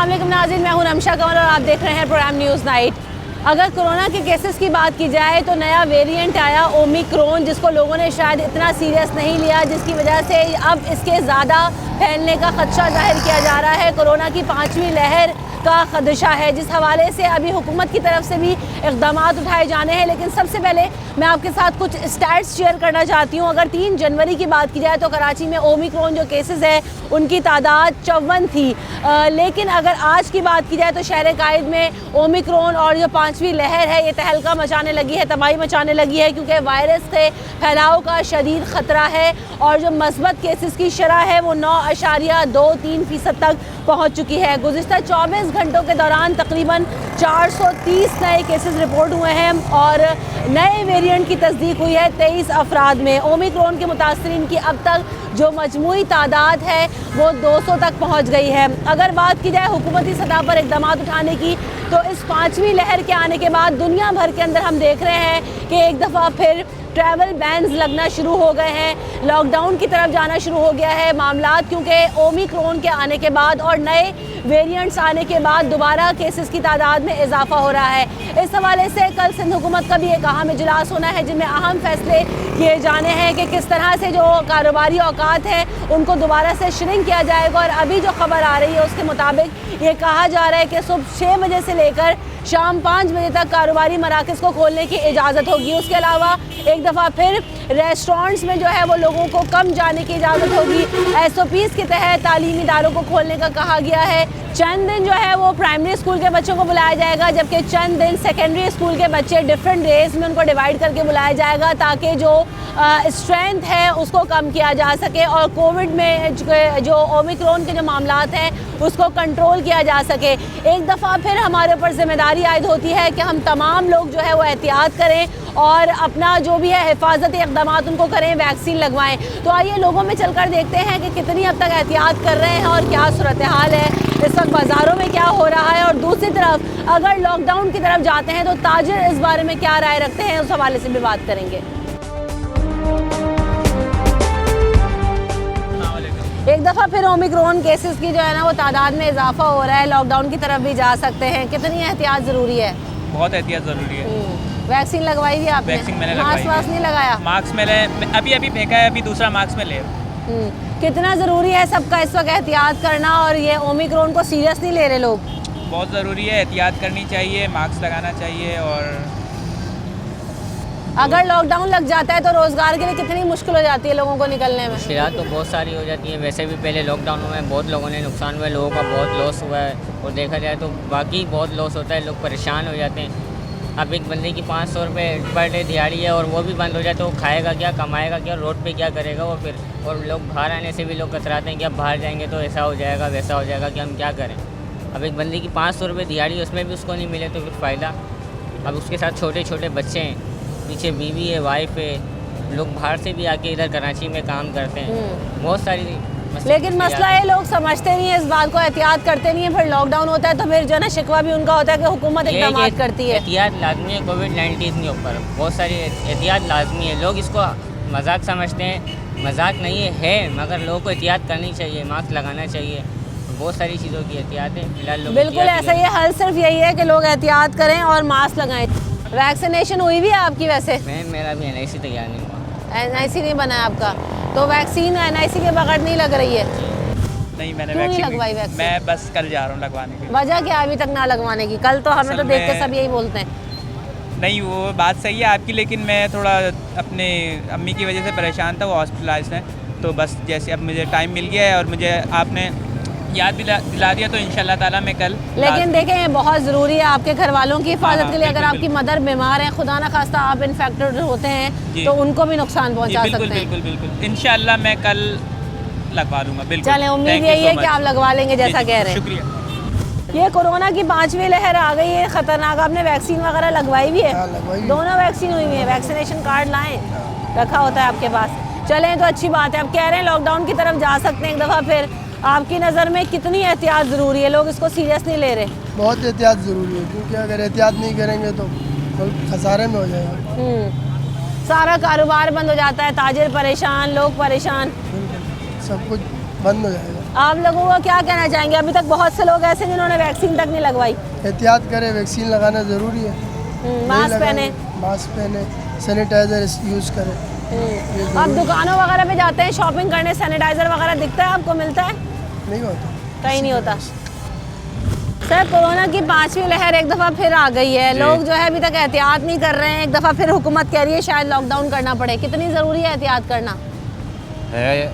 अस्सलाम वालेकुम नाज़रीन, मैं हूं रमशा कंवर और आप देख रहे हैं प्रोग्राम न्यूज़ नाइट। अगर कोरोना के केसेस की बात की जाए तो नया वेरिएंट आया ओमिक्रॉन, जिसको लोगों ने शायद इतना सीरियस नहीं लिया, जिसकी वजह से अब इसके ज़्यादा फैलने का खदशा जाहिर किया जा रहा है। कोरोना की 5वीं लहर का खदशा है, जिस हवाले से अभी हुकूमत की तरफ से भी इक़दाम उठाए जाने हैं। लेकिन सबसे पहले मैं आपके साथ कुछ स्टैट्स शेयर करना चाहती हूँ। अगर 3 जनवरी की बात की जाए तो कराची में ओमिक्रॉन जो केसेस है उनकी तादाद 54 थी, लेकिन अगर आज की बात की जाए तो शहर कायद में ओमिक्रॉन और जो 5वीं लहर है ये तहलका मचाने लगी है, तबाही मचाने लगी है, क्योंकि वायरस के फैलाव का शदीद ख़तरा है और जो मस्बत केसेस की शरह है वो 9.23% तक पहुँच चुकी है। गुज़िश्ता 24 घंटों के दौरान तकरीबन 430 नए केसेस रिपोर्ट हुए हैं और नए वेरिएंट की तस्दीक हुई है 23 अफराद में। ओमिक्रॉन के मुतासरीन की अब तक जो मजमूई तादाद है वो 200 तक पहुंच गई है। अगर बात की जाए हुकूमती सतह पर इक़दाम उठाने की तो इस 5वीं लहर के आने के बाद दुनिया भर के अंदर हम देख रहे हैं कि एक दफ़ा फिर ट्रैवल बैन्स लगना शुरू हो गए हैं, लॉकडाउन की तरफ जाना शुरू हो गया है मामलात, क्योंकि ओमिक्रॉन के आने के बाद और नए वेरिएंट्स आने के बाद दोबारा केसेस की तादाद में इजाफा हो रहा है। इस हवाले से कल सिंध हुकूमत का भी एक अहम इजलास होना है, जिनमें अहम फैसले किए जाने हैं कि किस तरह से जो कारोबारी औकात हैं उनको दोबारा से श्रिंक किया जाएगा। और अभी जो खबर आ रही है उसके मुताबिक ये कहा जा रहा है कि सुबह 6 बजे से लेकर शाम 5 बजे तक कारोबारी मराकज़ को खोलने की इजाज़त होगी। उसके अलावा एक दफ़ा फिर रेस्टोरेंट्स में जो है वो लोगों को कम जाने की इजाज़त होगी। SOPs के तहत तालीमी इदारों को खोलने का कहा गया है। चंद दिन जो है वो प्राइमरी स्कूल के बच्चों को बुलाया जाएगा, जबकि चंद दिन सेकेंडरी स्कूल के बच्चे डिफरेंट डेज में उनको डिवाइड करके बुलाया जाएगा, ताकि जो स्ट्रेंथ है उसको कम किया जा सके और कोविड में जो ओमिक्रॉन के जो मामलात हैं उसको कंट्रोल किया जा सके। एक दफ़ा फिर हमारे ऊपर जिम्मेदारी आयद होती है कि हम तमाम लोग जो है वो एहतियात करें और अपना जो भी है हिफाजती इक़दाम उनको करें, वैक्सीन लगवाएं। तो आइए लोगों में चलकर देखते हैं कि कितनी अब तक एहतियात कर रहे हैं और क्या सूरत हाल है, इस वक्त बाज़ारों में क्या हो रहा है। और दूसरी तरफ अगर लॉकडाउन की तरफ जाते हैं तो ताजिर इस बारे में क्या राय रखते हैं, उस हवाले से भी बात करेंगे। एक दफ़ा फिर ओमिक्रॉन केसेस की जो है ना वो तादाद में इजाफा हो रहा है, लॉकडाउन की तरफ भी जा सकते हैं। कितनी एहतियात ज़रूरी है? बहुत एहतियात ज़रूरी है। वैक्सीन लगवाई भी आपने? वैक्सीन मैंने लगवाई। मास्क नहीं लगाया? मास्क मैंने अभी फेंका है, अभी दूसरा मास्क में ले। कितना ज़रूरी है सबका इस वक्त एहतियात करना और ये ओमिक्रॉन को सीरियस नहीं ले रहे लोग? बहुत ज़रूरी है, एहतियात करनी चाहिए, मास्क लगाना चाहिए। और अगर लॉकडाउन लग जाता है तो रोज़गार के लिए कितनी मुश्किल हो जाती है लोगों को निकलने में? मुश्किलात तो बहुत सारी हो जाती हैं। वैसे भी पहले लॉकडाउन में बहुत लोगों ने नुकसान हुआ है, लोगों का बहुत लॉस हुआ है और देखा जाए तो बाकी बहुत लॉस होता है, लोग परेशान हो जाते हैं। अब एक बंदे की 500 रुपये पर डे दिहाड़ी है और वो भी बंद हो जाए तो वो खाएगा क्या, कमाएगा क्या, रोड पे क्या करेगा वो फिर। और लोग बाहर आने से भी लोग कतराते हैं कि अब बाहर जाएंगे तो ऐसा हो जाएगा वैसा हो जाएगा कि हम क्या करें। अब एक बंदे की 500 रुपये दिहाड़ी, उसमें भी उसको नहीं मिले तो फिर फ़ायदा। अब उसके साथ छोटे छोटे बच्चे हैं, पीछे बीवी है, वाइफ है, लोग बाहर से भी आके इधर कराची में काम करते हैं, बहुत सारी। लेकिन मसला है लोग समझते नहीं है इस बात को, एहतियात करते नहीं है। फिर लॉकडाउन होता है तो फिर जो है ना शिकवा भी उनका होता है कि हुकूमत इक़दाम करती है। एहतियात लाजमी है कोविड-19 के ऊपर, बहुत सारी एहतियात लाजमी है। लोग इसको मजाक समझते हैं, मजाक नहीं है मगर लोगों को एहतियात करनी चाहिए, मास्क लगाना चाहिए, बहुत सारी चीज़ों की एहतियात है। फिलहाल लोग बिल्कुल ऐसा ही है, हल सिर्फ यही है कि लोग एहतियात करें और मास्क लगाएं। वैक्सीनेशन हुई भी है आपकी? वैसे मेरा भी NIC तैयार नहीं हुआ। NIC नहीं बना है आपका, तो वैक्सीन NIC के बगैर नहीं लग रही है? नहीं, मैंने क्यों नहीं वैक्सीन लगवाई वैक्सीन? मैं बस कल जा रहा हूँ लगवाने के लिए। वजह क्या अभी तक ना लगवाने की? कल तो हमें तो देख के सब यही बोलते हैं। नहीं, वो बात सही है आपकी, लेकिन मैं थोड़ा अपने अम्मी की वजह से परेशान था, वो हॉस्पिटलाइज्ड हैं। तो बस जैसे अब मुझे टाइम मिल गया है और मुझे आपने याद दिला दिया तो इंशाल्लाह ताला मैं कल। लेकिन देखें ये बहुत ज़रूरी है आपके घर वालों की हिफाजत के लिए। अगर आपकी मदर बीमार है, खुदा ना खास्ता आप इन्फेक्टेड होते हैं तो उनको भी नुकसान पहुंचा सकते हैं। बिल्कुल बिल्कुल इंशाल्लाह मैं कल लगवा लूँगा। बिल्कुल, चलें, उम्मीद यही है कि आप लगवा लेंगे जैसा कह रहे हैं। शुक्रिया। ये कोरोना की 5वीं लहर आ गई है ख़तरनाक। आपने वैक्सीन वगैरह लगवाई भी है? दोनों वैक्सीन हुई है? वैक्सीनेशन कार्ड लाएँ, रखा होता है आपके पास? चलें तो अच्छी बात है। अब कह रहे हैं लॉकडाउन की तरफ जा सकते हैं एक दफ़ा फिर। आपकी नज़र में कितनी एहतियात ज़रूरी है? लोग इसको सीरियस नहीं ले रहे। बहुत एहतियात ज़रूरी है, क्योंकि अगर एहतियात नहीं करेंगे तो खसारे में हो जाएगा। सारा कारोबार बंद हो जाता है, ताजिर परेशान, लोग परेशान, सब कुछ बंद हो जाएगा। आप लोगों को क्या कहना चाहेंगे? अभी तक बहुत से लोग ऐसे जिन्होंने वैक्सीन तक नहीं लगवाई। एहतियात करें, वैक्सीन लगाना ज़रूरी है। मास्क पहने। मास्क पहने, सैनिटाइज़र यूज़ करें। आप दुकानों वगैरह पे जाते हैं शॉपिंग करने, सैनिटाइजर वगैरह दिखता है आपको, मिलता है? नहीं होता, कहीं नहीं होता। सर, कोरोना की 5वीं लहर एक दफ़ा फिर आ गई है। लोग जो है अभी तक एहतियात नहीं कर रहे हैं। एक दफ़ा फिर हुकूमत कह रही है शायद लॉकडाउन करना पड़े। कितनी ज़रूरी है एहतियात करना? है,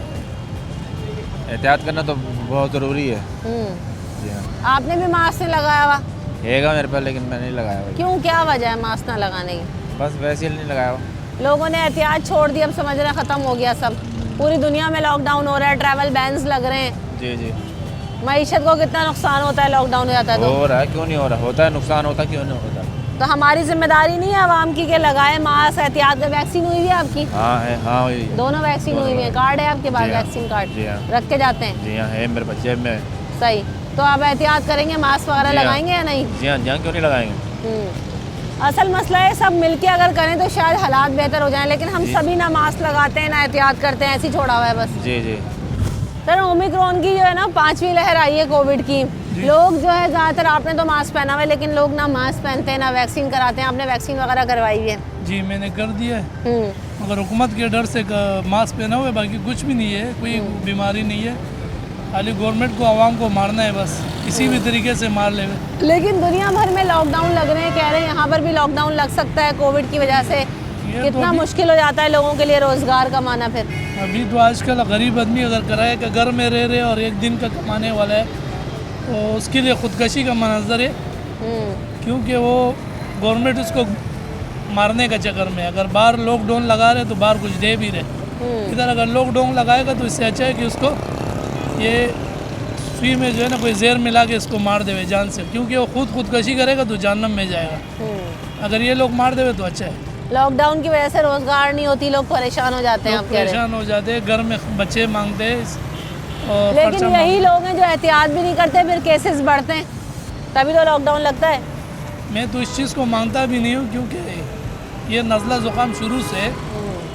एहतियात करना तो बहुत ज़रूरी है। जी हाँ। आपने भी मास्क नहीं लगाया हुआ? हैगा मेरे पास, लेकिन मैं नहीं लगाया भाई। क्यों, क्या वजह है मास्क ना लगाने की? बस वैसे ही नहीं लगाया हुआ। लोगों ने एहतियात छोड़ दी, अब समझना ख़त्म हो गया सब। पूरी दुनिया में लॉकडाउन हो रहा है, ट्रैवल बैन्स लग रहे हैं। जी जी। मईशत को कितना नुकसान होता है लॉकडाउन हो जाता है तो? हो रहा है, क्यों नहीं हो रहा? होता है, नुकसान होता, क्यों नहीं होता? तो हमारी जिम्मेदारी नहीं है आवाम की कि लगाए मास्क, एहतियात का। वैक्सीन हुई हुई है आपकी? हाँ है, हाँ हुई है। दोनों वैक्सीन हुई हुई है? कार्ड है आपके पास, जी हाँ। Vaccine card? जी हाँ। रख के जाते हैं? जी हाँ, है मेरे बच्चे में। सही। तो आप एहतियात करेंगे, मास्क वगैरह जी हाँ। लगाएंगे या नहीं? जी हाँ, क्यों नहीं लगाएंगे? असल मसला है सब मिलके अगर करें तो शायद हालात बेहतर हो जाएं, लेकिन हम सभी ना मास्क लगाते हैं ना एहतियात करते हैं, ऐसे ही छोड़ा हुआ है बस। जी जी। सर, ओमिक्रॉन की जो है ना 5वीं लहर आई है कोविड की। लोग जो है ज़्यादातर, आपने तो मास्क पहना हुआ है, लेकिन लोग ना मास्क पहनते हैं ना वैक्सीन कराते हैं। आपने वैक्सीन वगैरह करवाई है? जी मैंने कर दिया है, मगर हुकूमत के डर से मास्क पहना हुआ है, बाकी कुछ भी नहीं है, कोई बीमारी नहीं है। खाली गवर्नमेंट को आवाम को मारना है बस, किसी भी तरीके से मार ले। लेकिन दुनिया भर में लॉकडाउन लग रहे हैं, कह रहे हैं यहाँ पर भी लॉकडाउन लग सकता है कोविड की वजह से। कितना मुश्किल हो जाता है लोगों के लिए रोज़गार कमाना फिर। अभी तो आजकल गरीब आदमी अगर किराए के घर में रह रहे और एक दिन का कमाने वाला है तो उसके लिए ख़ुदकशी का मंजर है, क्योंकि वो गवर्नमेंट उसको मारने का चक्कर में। अगर बाहर लॉकडाउन लगा रहे तो बाहर कुछ दे भी रहे, इधर अगर लॉकडाउन लगाएगा तो इससे अच्छा है कि उसको ये सुई में जो है ना कोई जहर मिला के इसको मार देवे जान से, क्योंकि वो खुदकशी करेगा तो जहन्नम में जाएगा। अगर ये लोग मार देवे तो अच्छा है। लॉकडाउन की वजह से रोज़गार नहीं होती, लोग परेशान हो जाते हैं। आप कह रहे हैं परेशान हो जाते हैं, घर में बच्चे मांगते हैं और लेकिन यही लोग हैं जो एहतियात भी नहीं करते, फिर केसेस बढ़ते हैं, तभी तो लॉकडाउन लगता है। मैं तो इस चीज़ को मानता भी नहीं हूँ, क्योंकि ये नज़ला ज़ुकाम शुरू से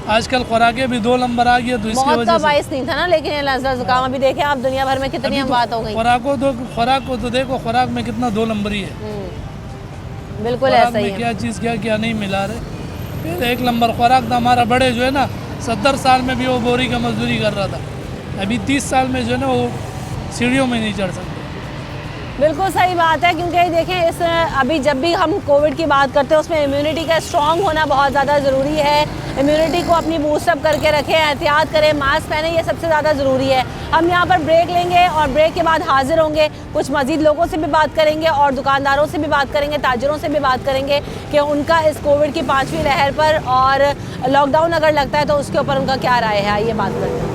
आजकल खुराकें भी 2 नंबर आ गई, तो इसकी मौत वजह का से बाइस नहीं था ना, लेकिन ये नज़ला ज़ुकाम अभी देखें आप दुनिया भर में कितनी हम बात हो गई। खुराक को तो देखो, खुराक में कितना 2 नंबर ही है। बिल्कुल खुराक ऐसा ही में है। क्या चीज़ क्या नहीं मिला रहे। फिर 1 नंबर खुराक था हमारा। बड़े जो है ना 70 साल में भी वो बोरी का मजदूरी कर रहा था, अभी 30 साल में जो है ना वो सीढ़ियों में नहीं चढ़ सकते। बिल्कुल सही बात है, क्योंकि देखें इस अभी जब भी हम कोविड की बात करते हैं उसमें इम्यूनिटी का स्ट्रॉन्ग होना बहुत ज़्यादा ज़रूरी है। इम्यूनिटी को अपनी बूस्टअप करके रखें, एहतियात करें, मास्क पहने, ये सबसे ज़्यादा ज़रूरी है। हम यहाँ पर ब्रेक लेंगे और ब्रेक के बाद हाजिर होंगे, कुछ मज़ीद लोगों से भी बात करेंगे और दुकानदारों से भी बात करेंगे, ताजिरों से भी बात करेंगे कि उनका इस कोविड की 5वीं लहर पर और लॉकडाउन अगर लगता है तो उसके ऊपर उनका क्या राय है। आइए बात करते हैं।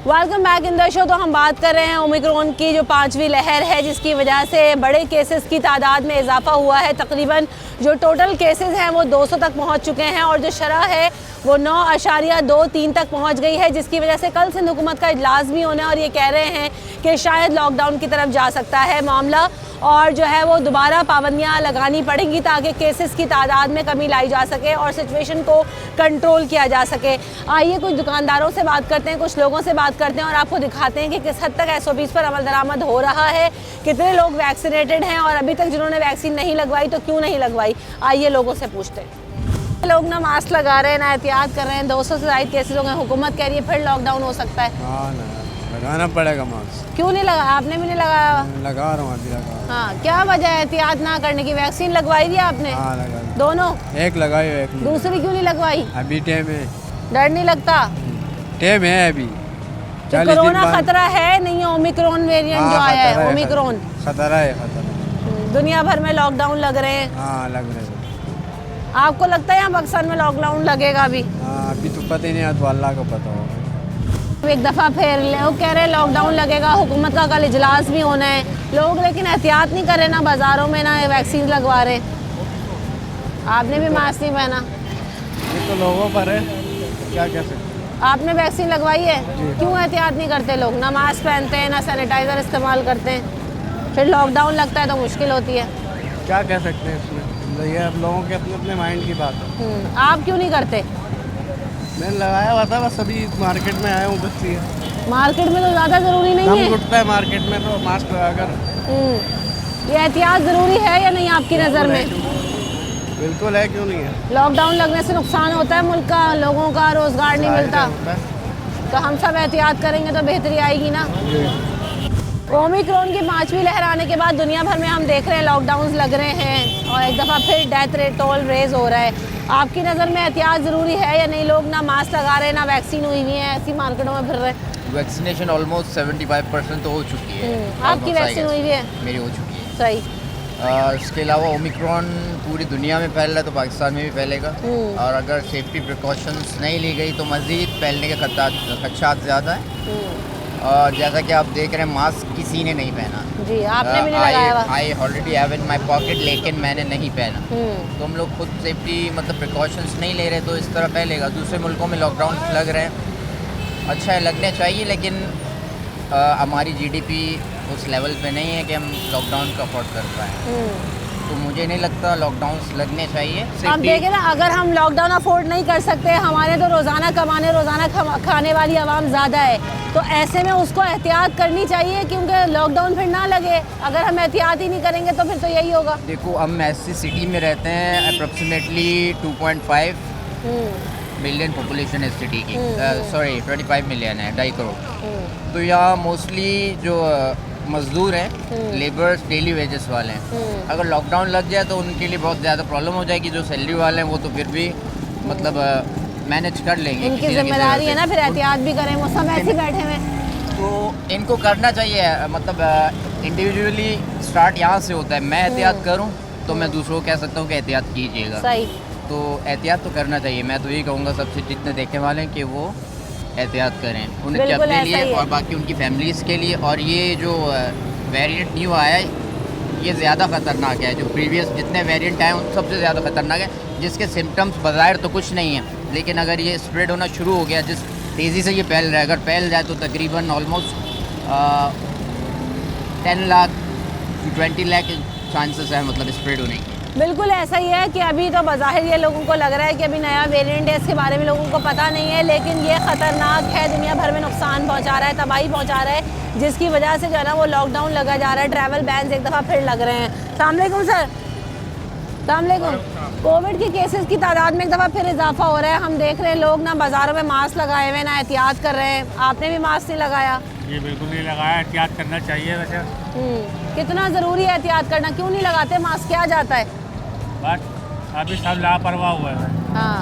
Welcome back in the show. तो हम बात कर रहे हैं ओमिक्रॉन की जो 5वीं लहर है, जिसकी वजह से बड़े केसेस की तादाद में इजाफा हुआ है। तकरीबन जो टोटल केसेस हैं वो 200 तक पहुंच चुके हैं और जो शरह है वो 9.23 तक पहुंच गई है, जिसकी वजह से कल सिंध हुकूमत का इजलास भी होना है और ये कह रहे हैं कि शायद लॉकडाउन की तरफ जा सकता है मामला और जो है वो दोबारा पाबंदियां लगानी पड़ेंगी ताकि केसेस की तादाद में कमी लाई जा सके और सिचुएशन को कंट्रोल किया जा सके। आइए कुछ दुकानदारों से बात करते हैं, कुछ लोगों से बात करते हैं और आपको दिखाते हैं कि किस हद तक SOPs पर अमल दरामद हो रहा है, कितने लोग वैक्सीनेटेड हैं और अभी तक जिन्होंने वैक्सीन नहीं लगवाई तो क्यों नहीं लगवाई। आइए लोगों से पूछते हैं। लोग ना मास्क लगा रहे हैं ना एहतियात कर रहे हैं, 200 से ज़ायद केसेस हो गए, हुकूमत कह रही है फिर लॉकडाउन हो सकता है। हाँ ना, लगाना पड़ेगा मास्क। क्यों नहीं लगा? आपने भी नहीं लगाया? लगा रहा हूँ, अभी लगा। हाँ, क्या वजह है एहतियात ना करने की? वैक्सीन लगवाई थी आपने? हाँ लगा। दोनों? एक लगाई, एक नहीं। दूसरी क्यों नहीं लगवाई? अभी टाइम है। डर नहीं लगता? टाइम है अभी। तो कोरोना खतरा है नहीं है? ओमिक्रॉन वेरिएंट जो आया है, ओमिक्रॉन खतरा है, खतरा। दुनिया भर में लॉकडाउन लग रहे हैं। हाँ लग रहे हैं। आपको लगता है यहाँ पाकिस्तान में लॉकडाउन लगेगा अभी? हाँ अभी तो पता ही नहीं है, तो अल्लाह को पता होगा। एक दफ़ा फिर लोग कह रहे हैं लॉकडाउन लगेगा, हुकूमत का कल इजलास भी होना है, लोग लेकिन एहतियात नहीं कर रहे, ना बाज़ारों में ना वैक्सीन लगवा रहे। आपने भी मास्क नहीं पहना, ये तो लोगों पर है, क्या कह सकते। आपने वैक्सीन लगवाई है, क्यों एहतियात नहीं करते लोग? ना मास्क पहनते हैं, ना सैनिटाइज़र इस्तेमाल करते हैं, फिर लॉकडाउन लगता है तो मुश्किल होती है। क्या कह सकते हैं इसमें, ये अब लोगों के अपने अपने माइंड की बात है। आप क्यों नहीं करते? मैंने लगाया हुआ था, बस अभी मार्केट में आया हूँ, बस ये मार्केट में तो ज़्यादा ज़रूरी नहीं दम है। घुटता है मार्केट में तो मास्क लगाकर। ये एहतियात ज़रूरी है या नहीं आपकी नज़र में? बिल्कुल है, क्यों नहीं है। लॉकडाउन लगने से नुकसान होता है मुल्क का, लोगों का रोज़गार नहीं मिलता, तो हम सब एहतियात करेंगे तो बेहतरी आएगी ना। ओमिक्रॉन की 5वीं लहर आने के बाद दुनिया भर में हम देख रहे हैं लॉकडाउन लग रहे हैं और एक दफ़ा फिर डेथ रेट टोल रेज हो रहा है। आपकी नज़र में एहतियात ज़रूरी है या नहीं? लोग ना मास्क लगा रहे हैं, ना वैक्सीन हुई हुई है, ऐसी मार्केटों में फिर रहे हैं। वैक्सीनेशन ऑलमोस्ट 75% तो हो चुकी है। आपकी वैक्सीन हुई हुई है? मेरी हो चुकी है। सही। इसके अलावा ओमिक्रॉन पूरी दुनिया में फैल रहा है तो पाकिस्तान में भी फैलेगा, और अगर सेफ्टी प्रिकॉशंस नहीं ली गई तो मज़ीद फैलने के खदशात ज़्यादा है। और जैसा कि आप देख रहे हैं, मास्क किसी ने नहीं पहना। जी, आपने भी नहीं लगाया हुआ। I already have in my pocket, लेकिन मैंने नहीं पहना। तो हम लोग खुद सेफ्टी मतलब प्रिकॉशंस नहीं ले रहे तो इस तरह फैलेगा। दूसरे मुल्कों में लॉकडाउन लग रहे हैं, अच्छा है, लगने चाहिए, लेकिन हमारी जीडीपी उस लेवल पे नहीं है कि हम लॉकडाउन को अफोर्ड कर पाएँ। तो मुझे नहीं लगता लॉकडाउन लगने चाहिए। आप देखें ना, अगर हम लॉकडाउन अफोर्ड नहीं कर सकते, हमारे तो रोज़ाना कमाने रोज़ाना खाने वाली आवाम ज़्यादा है, तो ऐसे में उसको एहतियात करनी चाहिए क्योंकि लॉकडाउन फिर ना लगे। अगर हम एहतियात ही नहीं करेंगे तो फिर तो यही होगा। देखो, हम ऐसी सिटी में रहते हैं, अप्रॉक्सीमेटली 2.5 मिलियन पॉपुलेशन है सिटी की, सॉरी 25 मिलियन है, 2.5 करोड़। तो यहाँ मोस्टली जो मज़दूर हैं, लेबर्स, डेली वेजेस वाले हैं, अगर लॉकडाउन लग जाए तो उनके लिए बहुत ज़्यादा प्रॉब्लम हो जाएगी। जो सैलरी वाले हैं वो तो फिर भी मतलब मैनेज कर लेंगे, इनकी जिम्मेदारी है ना फिर एहतियात भी करें, वो सब ऐसे बैठे हुए। तो इनको करना चाहिए, मतलब इंडिविजुअली स्टार्ट यहाँ से होता है। मैं एहतियात करूँ तो मैं दूसरों को कह सकता हूँ कि एहतियात कीजिएगा। सही। तो एहतियात तो करना चाहिए। मैं तो यही कहूँगा सबसे जितने देखने वाले हैं कि वो एहतियात करें, उनके अपने लिए और बाकी उनकी फैमिलीज़ के लिए। और ये जो वेरिएंट न्यू आया है, ये ज़्यादा ख़तरनाक है। जो प्रीवियस जितने वेरिएंट आए उन सबसे ज़्यादा ख़तरनाक है, जिसके सिम्टम्स बज़ाहिर तो कुछ नहीं है, लेकिन अगर ये स्प्रेड होना शुरू हो गया, जिस तेज़ी से ये फैल रहा है, अगर फैल जाए तो तकरीबन almost 10 lakh to 20 lakh chances है मतलब स्प्रेड होने की। बिल्कुल ऐसा ही है कि अभी तो बज़ाहिर ये लोगों को लग रहा है कि अभी नया वेरिएंट है, इसके बारे में लोगों को पता नहीं है, लेकिन ये ख़तरनाक है, दुनिया भर में नुकसान पहुंचा रहा है, तबाही पहुंचा रहा है, जिसकी वजह से जो है ना वो लॉकडाउन लगा जा रहा है, ट्रैवल बैन्स एक दफ़ा फिर लग रहे हैं। अस्सलाम वालेकुम सर। अस्सलाम वालेकुम। कोविड के केसेस की तादाद में एक दफ़ा फिर इजाफा हो रहा है। हम देख रहे हैं लोग ना बाज़ारों में मास्क लगाए हुए, ना एहतियात कर रहे हैं। आपने भी मास्क नहीं लगाया? ये बिल्कुल नहीं लगाया, एहतियात करना चाहिए। वैसे कितना ज़रूरी है एहतियात करना? क्यों नहीं लगाते मास्क? क्या जाता है? बस अभी सब लापरवाह हुआ है। हाँ,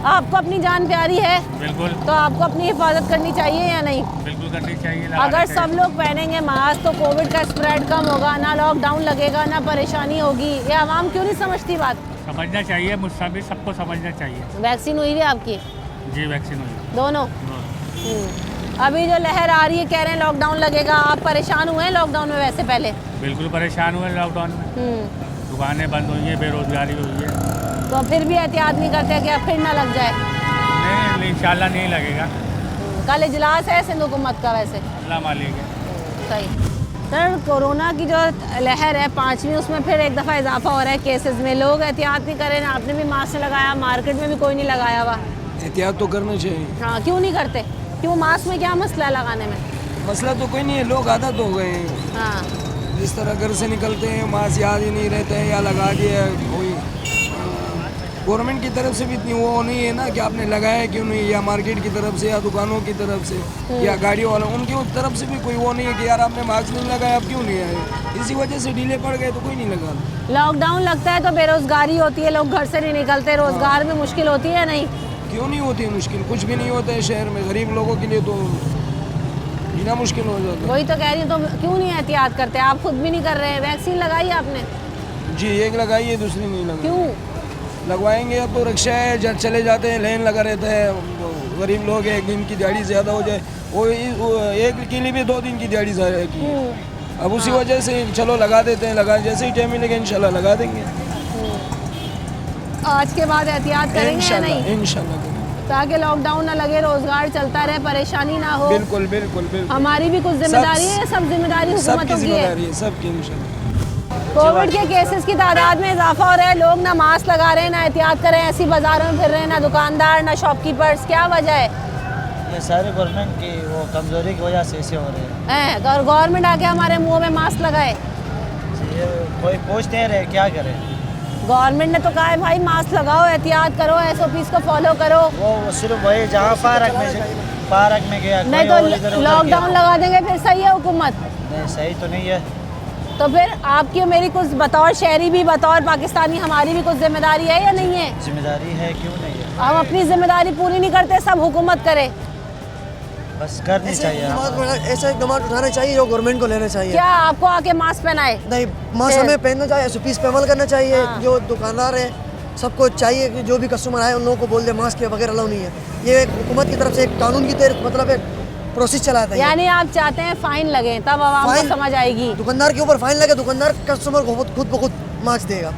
आपको अपनी जान प्यारी है, बिल्कुल, तो आपको अपनी हिफाजत करनी चाहिए या नहीं? बिल्कुल करनी चाहिए। अगर सब लोग पहनेंगे मास्क तो कोविड का स्प्रेड कम होगा, ना लॉकडाउन लगेगा, ना परेशानी होगी। ये आवाम क्यों नहीं समझती बात? समझना चाहिए, मुझसे भी सबको समझना चाहिए। वैक्सीन हुई है आपकी? जी, वैक्सीन हुई दोनों। अभी जो लहर आ रही है, कह रहे हैं लॉकडाउन लगेगा, आप परेशान हुए हैं लॉकडाउन में? वैसे पहले बिल्कुल परेशान हुए लॉकडाउन में, दुकानें बंद हुई है, बेरोजगारी हुई है, तो फिर भी एहतियात नहीं करते कि अब फिर ना लग जाए? नहीं, इंशाल्लाह नहीं लगेगा। कल इजलास है सिंध हुकूमत का, वैसे अल्लाह मालिक है। सही। सर, कोरोना की जो लहर है 5वीं, उसमें फिर एक दफ़ा इजाफा हो रहा है केसेस में। लोग एहतियात नहीं करें, आपने भी मास्क लगाया, मार्केट में भी कोई नहीं लगाया हुआ। एहतियात तो करना चाहिए। हाँ, क्यों नहीं करते? क्यों? मास्क में क्या मसला है लगाने में? मसला तो कोई नहीं है, लोग आदत हो गए हैं। हाँ, जिस तरह घर से निकलते हैं मास्क याद ही नहीं रहते हैं, या लगा दिया कोई। गवर्नमेंट की तरफ से भी इतनी वो नहीं है ना कि आपने लगाया क्यों नहीं, या मार्केट की तरफ से, या दुकानों की तरफ से, या गाड़ियों वालों, उनकी उस तरफ से भी कोई वो नहीं है कि यार आपने मास्क नहीं लगाया, आप क्यों नहीं आए। इसी वजह से ढीले पड़ गए तो कोई नहीं लगा। लॉकडाउन लगता है तो बेरोजगारी होती है, लोग घर से नहीं निकलते, रोजगार में मुश्किल होती है या नहीं? क्यों नहीं होती है मुश्किल? कुछ भी नहीं होता है शहर में, गरीब लोगों के लिए तो जीना मुश्किल हो जाता है। वही तो कह रही हूँ, तो क्यों नहीं एहतियात करते? आप खुद भी नहीं कर रहे हैं। वैक्सीन लगाई आपने? जी, एक लगाई है, दूसरी नहीं लगाई। क्यों? लगवाएंगे। अब तो रिक्शा है, चले जाते हैं, लाइन लगा रहता है, गरीब लोग हैं, एक दिन की दिहाड़ी ज़्यादा हो जाए, वो एक के लिए भी 2 दिन की दिहाड़ी ज़्यादा की। अब उसी वजह से चलो लगा देते हैं, लगा जैसे ही टाइम मिलेगा इंशाल्लाह लगा देंगे। आज के बाद एहतियात करेंगे या नहीं? इंशाल्लाह ताकि लॉकडाउन ना लगे, रोजगार चलता रहे, परेशानी ना हो। बिल्कुल बिल्कुल बिल्कुल। हमारी भी कुछ जिम्मेदारी है, सब जिम्मेदारी हुकूमतों की है। सबकी इंशाल्लाह। कोविड के केसेस की तादाद में इजाफा हो रहा है, लोग ना मास्क लगा रहे हैं, ना एहतियात कर रहे हैं, ऐसी बाजारों में फिर रहे हैं, ना दुकानदार ना शॉपकीपर्स। क्या वजह है? ये सारे गवर्नमेंट की वो कमज़ोरी की वजह से ऐसे हो रहे हैं। और गवर्नमेंट आके हमारे मुंह में मास्क लगाए, ये कोई पूछ नहीं रहे क्या करें। गवर्नमेंट ने तो कहा है भाई मास्क लगाओ, एहतियात करो, SOPs को फॉलो करो। वो सिर्फ वही जहाँ पार्क में गया नहीं तो लॉकडाउन लगा देंगे, फिर सही है हुकूमत? नहीं सही तो नहीं है। तो फिर आपकी मेरी कुछ बतौर शहरी भी, बतौर पाकिस्तानी हमारी भी कुछ जिम्मेदारी है या नहीं है? जिम्मेदारी है, क्यों नहीं है। हम अपनी जिम्मेदारी पूरी नहीं करते, सब हुकूमत करे। बस करनी चाहिए। ऐसा इकदाम उठाने चाहिए जो गवर्नमेंट को लेना चाहिए। क्या आपको आके मास्क पहनाए? नहीं, मास्क हमें पहनना चाहिए, SOPs पे अमल करना चाहिए। जो दुकानदार है सबको चाहिए कि जो भी कस्टमर आए उन लोगों को बोल दे मास्क के बगैर अलाउ नहीं है। ये हुकूमत की तरफ से एक कानून की तरफ मतलब एक प्रोसेस चलाता है। यानी आप चाहते हैं फाइन लगे तब आवाम को समझ आएगी? दुकानदार के ऊपर फाइन लगे, दुकानदार कस्टमर को खुद ब खुद मास्क देगा।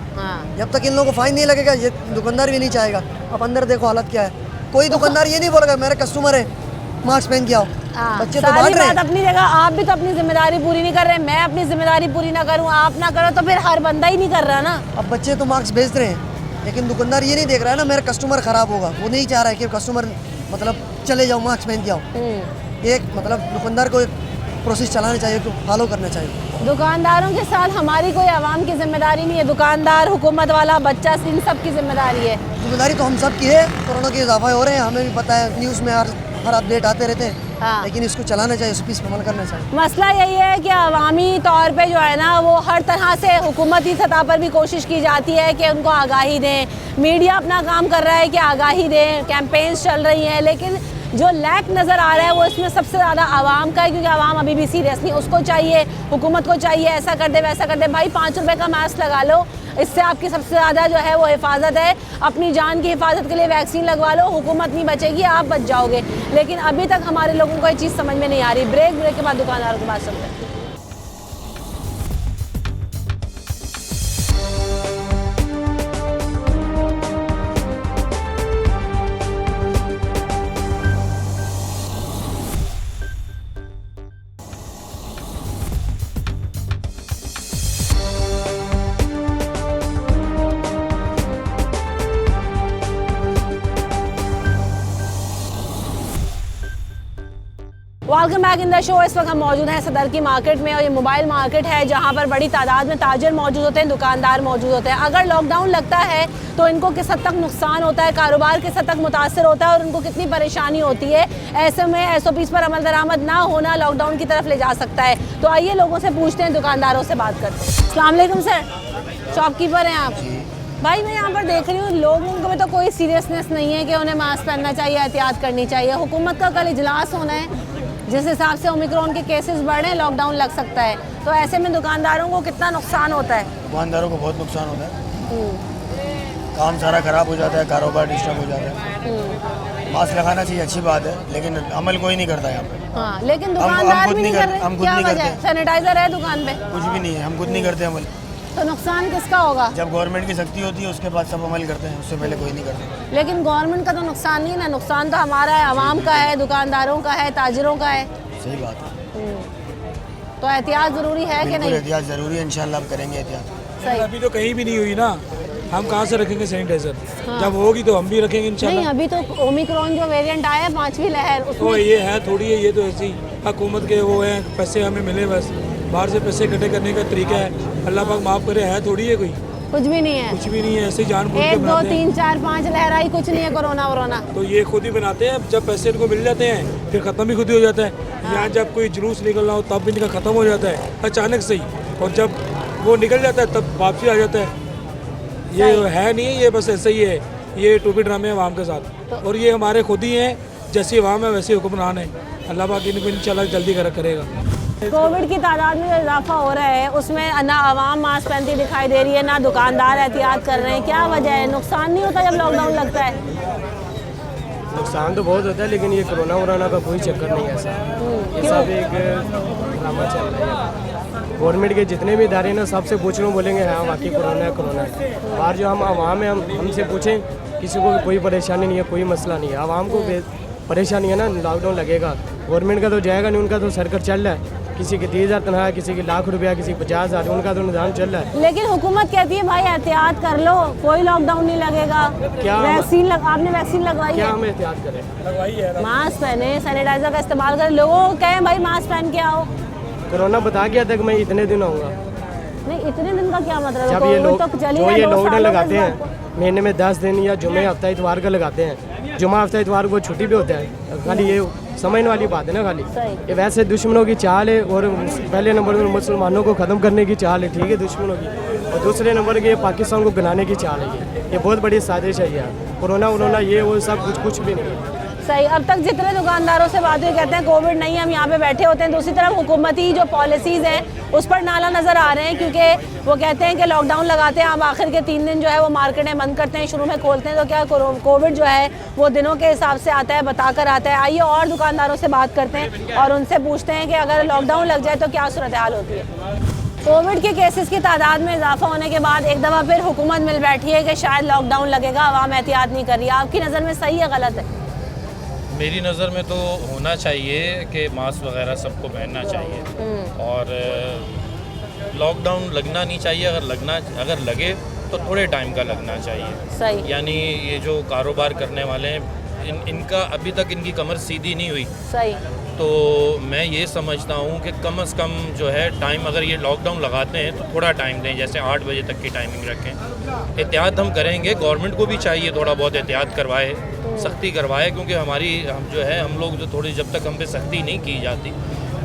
जब तक इन लोगों को फाइन नहीं लगेगा ये दुकानदार भी नहीं चाहेगा। अब अंदर देखो हालत क्या है, कोई दुकानदार ये नहीं बोलेगा मेरे कस्टमर है मास्क पहन के आओ। बच्चे तो बांट रहे हैं। अपनी जगह, आप भी तो अपनी जिम्मेदारी पूरी नहीं कर रहे। मैं अपनी जिम्मेदारी पूरी ना करूं, आप ना करो तो फिर हर बंदा ही नहीं कर रहा ना। अब बच्चे तो मास्क बेच रहे हैं, लेकिन दुकानदार ये नहीं देख रहा है ना मेरा कस्टमर खराब होगा। वो नहीं चाह रहा है कि कस्टमर मतलब चले जाओ मास्क पहन के आओ। एक मतलब दुकानदार को एक प्रोसेस चलाना चाहिए, फॉलो करना चाहिए। दुकानदारों के साथ हमारी कोई आवाम की जिम्मेदारी नहीं है? दुकानदार, हुकूमत वाला, बच्चा, इन सब की जिम्मेदारी है। जिम्मेदारी तो हम सब की है। कोरोना के इजाफा हो रहे हैं, हमें भी पता है, न्यूज़ में हर अपडेट आते रहते हैं। लेकिन इसको चलाना चाहिए, SOPs पे अमल करना चाहिए। मसला यही है कि अवामी तौर पे जो है ना वो हर तरह से हुकूमती सतह पर भी कोशिश की जाती है कि उनको आगाही दें। मीडिया अपना काम कर रहा है कि आगाही दें, कैंपेन्स चल रही हैं, लेकिन जो लैक नज़र आ रहा है वो इसमें सबसे ज़्यादा आवाम का है, क्योंकि आवाम अभी भी सीरियस नहीं। उसको चाहिए, हुकूमत को चाहिए ऐसा कर दे वैसा कर दे। भाई 5 रुपए का मास्क लगा लो, इससे आपकी सबसे ज़्यादा जो है वो हिफाजत है। अपनी जान की हिफाजत के लिए वैक्सीन लगवा लो, हुकूमत नहीं बचेगी, आप बच जाओगे। लेकिन अभी तक हमारे लोगों को ये चीज़ समझ में नहीं आ रही। ब्रेक के बाद दुकानदारों के पास चलते हैं। Welcome back in the show. इस वक्त हम मौजूद हैं सदर की मार्केट में, और ये मोबाइल मार्केट है जहां पर बड़ी तादाद में ताजिर मौजूद होते हैं, दुकानदार मौजूद होते हैं। अगर लॉकडाउन लगता है तो इनको किस हद तक नुकसान होता है, कारोबार किस हद तक मुतासर होता है और उनको कितनी परेशानी होती है। ऐसे में SOPs पर अमल दरामद ना होना लॉकडाउन की तरफ ले जा सकता है। तो आइए लोगों से पूछते हैं, दुकानदारों से बात करते हैं। अस्सलाम वालेकुम सर, शॉपकीपर हैं आप? भाई मैं यहाँ पर देख रही हूँ लोगों में तो कोई सीरियसनेस नहीं है कि उन्हें मास्क पहनना चाहिए, एहतियात करनी चाहिए। हुकूमत का कल इजलास होना है, जिस हिसाब से ओमिक्रॉन के केसेस बढ़ रहे हैं लॉकडाउन लग सकता है। तो ऐसे में दुकानदारों को कितना नुकसान होता है? दुकानदारों को बहुत नुकसान होता है, काम सारा खराब हो जाता है, कारोबार डिस्टर्ब हो जाता है। मास्क लगाना चाहिए, अच्छी बात है, लेकिन अमल कोई नहीं करता यहाँ पे। हाँ, लेकिन दुकानदार भी नहीं कर रहे। हम खुद नहीं करते। सैनिटाइजर है दुकान पे? कुछ भी नहीं है, हम खुद नहीं करते अमल। तो नुकसान किसका होगा? जब गवर्नमेंट की सख्ती होती है उसके बाद सब अमल करते हैं, उससे पहले कोई नहीं करता। लेकिन गवर्नमेंट का तो नुकसान नहीं है ना, नुकसान तो हमारा है, आवाम का है, दुकानदारों का है, ताजिरों का है। सही बात है। तो एहतियात ज़रूरी है कि नहीं? एहतियात ज़रूरी है, इंशाल्लाह आप करेंगे एहतियात। सही। अभी तो कहीं भी नहीं हुई ना, हम कहाँ से रखेंगे सैनिटाइजर? जब होगी तो हम भी रखेंगे इंशाल्लाह। नहीं, अभी तो ओमिक्रॉन जो वेरिएंट आया है 5वीं लहर, तो ये है थोड़ी है, ये तो ऐसी हुकूमत के वो हैं, पैसे हमें मिले, बस बाहर से पैसे इकट्ठे करने का तरीका है। अल्लाह पाक माफ़ करे, है थोड़ी है कोई? कुछ भी नहीं है, कुछ भी नहीं है, ऐसे जान बूझ के 1 2 बनाते 3 4 5 लहर आई, कुछ नहीं है कोरोना वोरोना। तो ये खुद ही बनाते हैं। जब पैसे इनको मिल जाते हैं फिर ख़त्म भी खुद ही हो जाता है। यहाँ जब कोई जुलूस निकलना हो तब भी इनका ख़त्म हो जाता है अचानक से ही, और जब वो निकल जाता है तब वापसी आ जाता है। ये है नहीं, ये बस ऐसे ही है, ये टोपी ड्रामे हैं अवाम के साथ। और ये हमारे खुद ही हैं, जैसी अवाम है वैसे हुक्मरान है। अल्लाह पाक इनको इंशाल्लाह जल्दी करेगा। कोविड की तादाद में जो इजाफा हो रहा है उसमें ना आवाम मास्क पहनती दिखाई दे रही है, ना दुकानदार एहतियात कर रहे हैं। क्या वजह है? नुकसान नहीं होता जब लॉकडाउन लगता है? नुकसान तो बहुत होता है, लेकिन ये कोरोना वोरोना का कोई चक्कर नहीं है ऐसा। ये सब एक ड्रामा चल रहा है। गवर्नमेंट के जितने भी इदारे ना सबसे पूछ लो, बोलेंगे हाँ वाकई कोरोना है कोरोना है। बाहर जो हम आवाम है हमसे पूछें, किसी को भी कोई परेशानी नहीं है, कोई मसला नहीं है। आवाम को परेशानी है ना, लॉकडाउन लगेगा, गवर्नमेंट का तो जाएगा नहीं, उनका तो सरकार चल रहा है। किसी की 30,000 तनख्वाह, किसी की लाख रुपया, किसी की 50,000, उनका तो निज़ाम चल रहा है। लेकिन हुकूमत कहती है भाई एहतियात कर लो, कोई लॉकडाउन नहीं लगेगा। क्या वैक्सीन आपने वैक्सीन लगवाई क्या है? हम एहतियात करें? लगवाई है। मास्क पहने, सैनिटाइजर का इस्तेमाल करें, लोगों को कहें भाई मास्क पहन के आओ। कोरोना बता गया था कि मैं इतने दिन आऊँगा। नहीं, इतने दिन का क्या मतलब है? जब ये लोग तो चल ही जो रहा है, ये 2 लॉकडाउन सालों लगाते के हैं बाद। महीने में 10 दिन या जुमे हफ्ता इतवार का लगाते हैं, जुमा हफ्ता इतवार को छुट्टी भी होता है। खाली ये समझने वाली बात है ना, खाली ये वैसे दुश्मनों की चाल है। और पहले नंबर पर मुसलमानों को ख़त्म करने की चाल है, ठीक है, दुश्मनों की। और दूसरे नंबर के पाकिस्तान को गिनाने की चाल है। ये बहुत बड़ी साजिश है यार। कोरोना वरोना ये वो सब कुछ भी नहीं है। सही। अब तक जितने दुकानदारों से बात हुई कहते हैं कोविड नहीं, हम यहाँ पे बैठे होते हैं। दूसरी तरफ हुकूमती जो पॉलिसीज़ हैं उस पर नाला नज़र आ रहे हैं, क्योंकि वो कहते हैं कि लॉकडाउन लगाते हैं, हम आखिर के 3 दिन जो है वो मार्केटें बंद करते हैं, शुरू में खोलते हैं। तो क्या कोविड जो है वो दिनों के हिसाब से आता है, बताकर आता है? आइए और दुकानदारों से बात करते हैं और उनसे पूछते हैं कि अगर लॉकडाउन लग जाए तो क्या सूरत हाल होती है। कोविड के केसेस की तादाद में इजाफा होने के बाद एक दफ़ा फिर हुकूमत मिल बैठी है कि शायद लॉकडाउन लगेगा, आवाम एहतियात नहीं कर रही। आपकी नज़र में सही है गलत है? मेरी नज़र में तो होना चाहिए कि मास्क वगैरह सबको पहनना चाहिए और लॉकडाउन लगना नहीं चाहिए। अगर लगे तो थोड़े टाइम का लगना चाहिए। सही। यानी ये जो कारोबार करने वाले हैं इनका अभी तक इनकी कमर सीधी नहीं हुई। सही। तो मैं ये समझता हूँ कि कम से कम जो है टाइम, अगर ये लॉकडाउन लगाते हैं तो थोड़ा टाइम दें, जैसे 8 बजे तक की टाइमिंग रखें। एहतियात हम करेंगे, गवर्नमेंट को भी चाहिए थोड़ा बहुत एहतियात करवाए, सख्ती करवाए, क्योंकि हम जो है हम लोग जो थोड़ी जब तक हम पे सख्ती नहीं की जाती